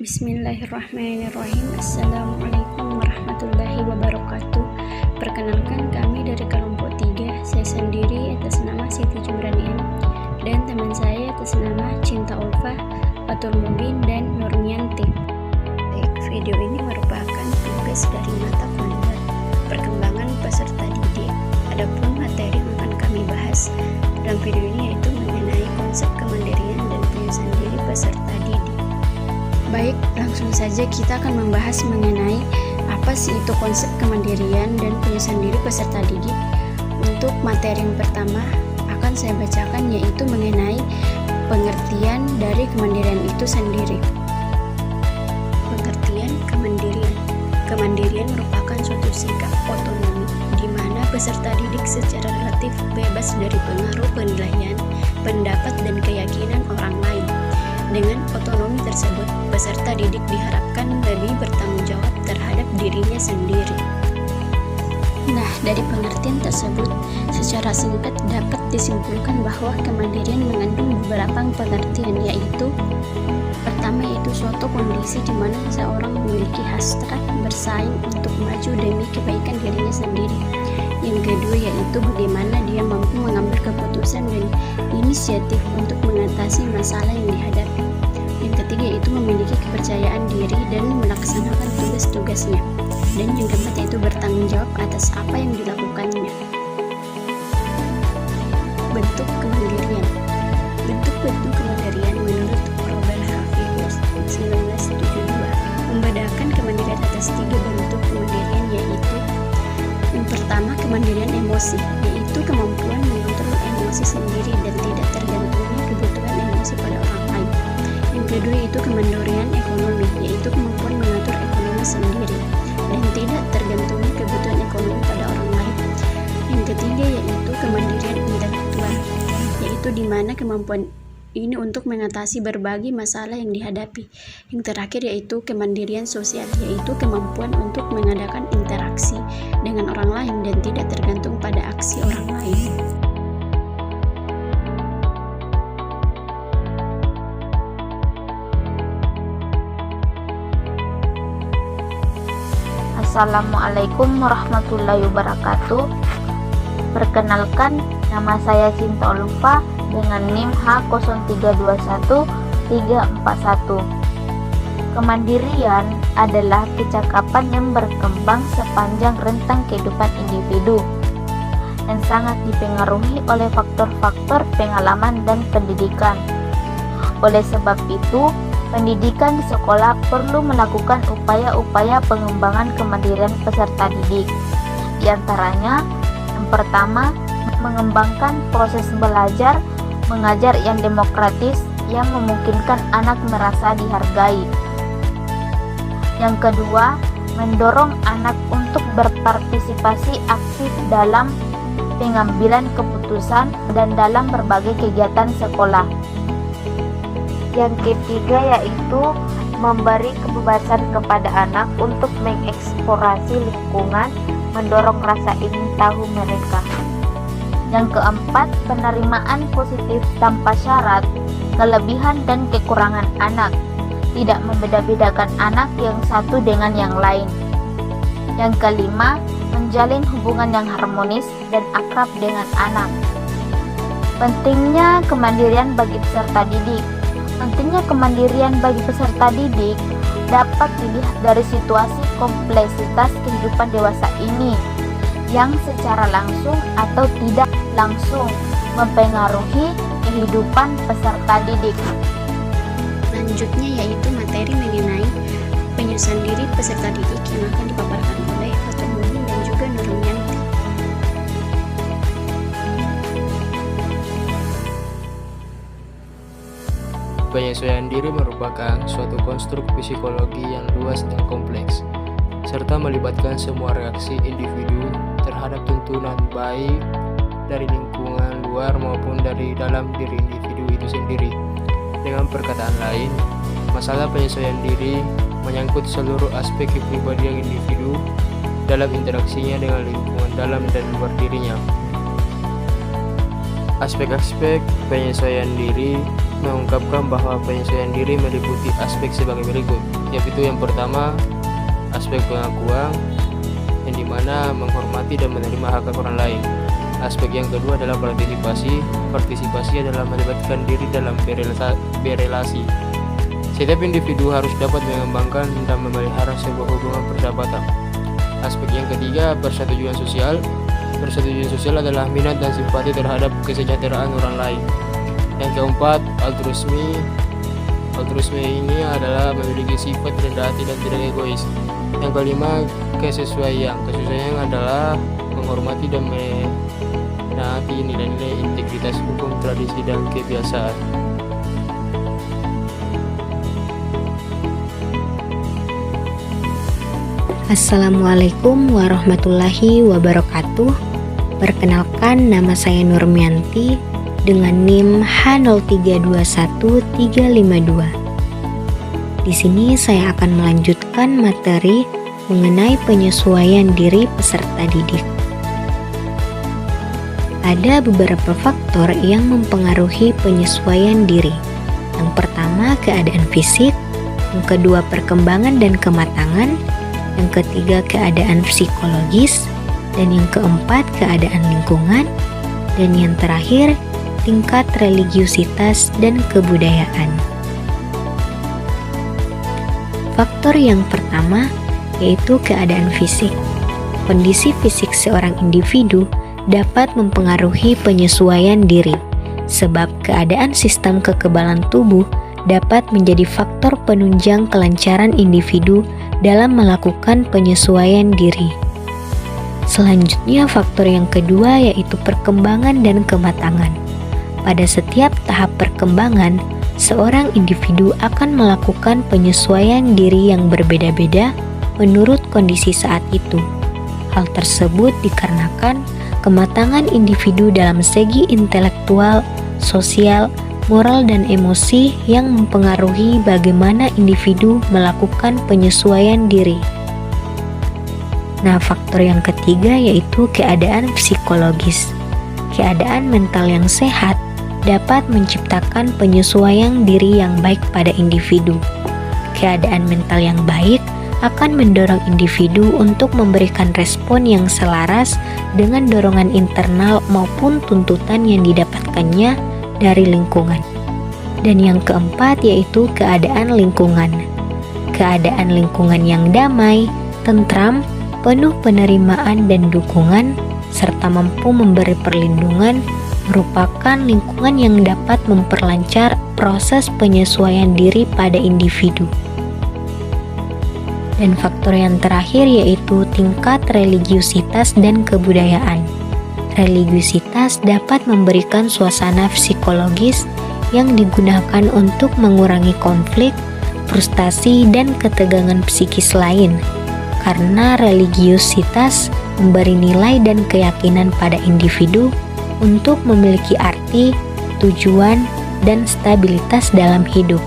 Bismillahirrahmanirrahim. Assalamualaikum warahmatullahi wabarakatuh. Perkenalkan, kami dari kelompok 3. Saya sendiri atas nama Siti Jumranian dan teman saya atas nama Cinta Ulfa, Fatul Mubin, dan Nurmianti. Baik, video ini merupakan tugas dari mata kuliah perkembangan peserta didik. Adapun materi yang akan kami bahas dalam video ini yaitu mengenai konsep kemandirian dan penyusunan diri peserta didik. Baik, langsung saja kita akan membahas mengenai apa sih itu konsep kemandirian dan penyusunan diri peserta didik. Untuk materi yang pertama akan saya bacakan, yaitu mengenai pengertian dari kemandirian itu sendiri. Pengertian kemandirian. Kemandirian merupakan suatu sikap otonomi di mana peserta didik secara relatif bebas dari pengaruh penilaian, pendapat, dan keyakinan orang lain. Dengan otonomi tersebut, peserta didik diharapkan lebih bertanggung jawab terhadap dirinya sendiri. Nah, dari pengertian tersebut, secara singkat dapat disimpulkan bahwa kemandirian mengandung beberapa pengertian, yaitu pertama yaitu suatu kondisi di mana seseorang memiliki hasrat bersaing untuk maju demi kebaikan dirinya sendiri. Yang kedua yaitu bagaimana dia mampu mengambil keputusan dan inisiatif untuk mengatasi masalah yang dihadapi. Yang ketiga yaitu memiliki kepercayaan diri dan melaksanakan tugas-tugasnya. Dan yang keempat yaitu bertanggung jawab atas apa yang dilakukannya. Bentuk kemandirian. Bentuk-bentuk kemandirian menurut Robert Hafiz 1972 membedakan kemandirian atas 3 bentuk kemandirian, yaitu yang pertama, kemandirian emosi, yaitu kemampuan mengontrol emosi sendiri dan tidak tergantungnya kebutuhan emosi pada orang lain. Yang kedua yaitu kemandirian ekonomi, yaitu kemampuan mengatur ekonomi sendiri dan tidak tergantungnya kebutuhan ekonomi pada orang lain. Yang ketiga yaitu kemandirian intelektual, yaitu di mana kemampuan ini untuk mengatasi berbagai masalah yang dihadapi. Yang terakhir yaitu kemandirian sosial, yaitu kemampuan untuk mengadakan interaksi dengan orang lain dan tidak tergantung pada aksi orang lain. Assalamualaikum warahmatullahi wabarakatuh. Perkenalkan, nama saya Cinta Ulfa dengan NIM H0321-341. Kemandirian adalah kecakapan yang berkembang sepanjang rentang kehidupan individu dan sangat dipengaruhi oleh faktor-faktor pengalaman dan pendidikan. Oleh sebab itu, pendidikan di sekolah perlu melakukan upaya-upaya pengembangan kemandirian peserta didik. Di antaranya, yang pertama, mengembangkan proses belajar mengajar yang demokratis yang memungkinkan anak merasa dihargai. Yang kedua, mendorong anak untuk berpartisipasi aktif dalam pengambilan keputusan dan dalam berbagai kegiatan sekolah. Yang ketiga yaitu memberi kebebasan kepada anak untuk mengeksplorasi lingkungan, mendorong rasa ingin tahu mereka. Yang keempat, penerimaan positif tanpa syarat, kelebihan dan kekurangan anak, tidak membeda-bedakan anak yang satu dengan yang lain. Yang kelima, menjalin hubungan yang harmonis dan akrab dengan anak. Pentingnya kemandirian bagi peserta didik. Pentingnya kemandirian bagi peserta didik dapat dilihat dari situasi kompleksitas kehidupan dewasa ini yang secara langsung atau tidak langsung mempengaruhi kehidupan peserta didik. Selanjutnya yaitu materi mengenai penyusunan diri peserta didik yang akan dipaparkan oleh Fatul Mubin dan juga Nurmianti. Penyesuaian diri merupakan suatu konstruk psikologi yang luas dan kompleks, serta melibatkan semua reaksi individu terhadap tuntunan baik dari lingkungan luar maupun dari dalam diri individu itu sendiri. Dengan perkataan lain, masalah penyesuaian diri menyangkut seluruh aspek kepribadian individu dalam interaksinya dengan lingkungan dalam dan luar dirinya. Aspek-aspek penyesuaian diri mengungkapkan bahwa penyesuaian diri meliputi aspek sebagai berikut. yaitu yang pertama aspek pengakuan, yang dimana menghormati dan menerima hak orang lain. Aspek yang kedua adalah partisipasi. Partisipasi adalah melibatkan diri dalam berelasi. Setiap individu harus dapat mengembangkan dan memelihara sebuah hubungan persahabatan. Aspek yang ketiga, persetujuan sosial. Persetujuan sosial adalah minat dan simpati terhadap kesejahteraan orang lain. Yang keempat, altruisme. Altruisme ini adalah memiliki sifat rendah hati dan tidak egois. Yang kelima, kesesuaian. Kesesuaian adalah menghormati dan menaati nilai-nilai integritas hukum, tradisi, dan kebiasaan. Assalamualaikum warahmatullahi wabarakatuh. Perkenalkan, nama saya Nurmianti dengan NIM H0321352. Di sini saya akan melanjutkan materi mengenai penyesuaian diri peserta didik. Ada beberapa faktor yang mempengaruhi penyesuaian diri. Yang pertama, keadaan fisik. Yang kedua, perkembangan dan kematangan. Yang ketiga, keadaan psikologis. Dan yang keempat, keadaan lingkungan. Dan yang terakhir, tingkat religiusitas dan kebudayaan. Faktor yang pertama yaitu keadaan fisik. Kondisi fisik seorang individu dapat mempengaruhi penyesuaian diri, sebab keadaan sistem kekebalan tubuh dapat menjadi faktor penunjang kelancaran individu dalam melakukan penyesuaian diri. Selanjutnya, faktor yang kedua yaitu perkembangan dan kematangan. Pada setiap tahap perkembangan, seorang individu akan melakukan penyesuaian diri yang berbeda-beda menurut kondisi saat itu. Hal tersebut dikarenakan kematangan individu dalam segi intelektual, sosial, moral, dan emosi yang mempengaruhi bagaimana individu melakukan penyesuaian diri. Nah, faktor yang ketiga yaitu keadaan psikologis. Keadaan mental yang sehat dapat menciptakan penyesuaian diri yang baik pada individu. Keadaan mental yang baik akan mendorong individu untuk memberikan respon yang selaras dengan dorongan internal maupun tuntutan yang didapatkannya dari lingkungan. Dan yang keempat yaitu keadaan lingkungan. Keadaan lingkungan yang damai, tentram, penuh penerimaan dan dukungan, serta mampu memberi perlindungan merupakan lingkungan yang dapat memperlancar proses penyesuaian diri pada individu. Dan faktor yang terakhir yaitu tingkat religiusitas dan kebudayaan. Religiusitas dapat memberikan suasana psikologis yang digunakan untuk mengurangi konflik, frustasi, dan ketegangan psikis lain. Karena religiusitas memberi nilai dan keyakinan pada individu untuk memiliki arti, tujuan, dan stabilitas dalam hidup.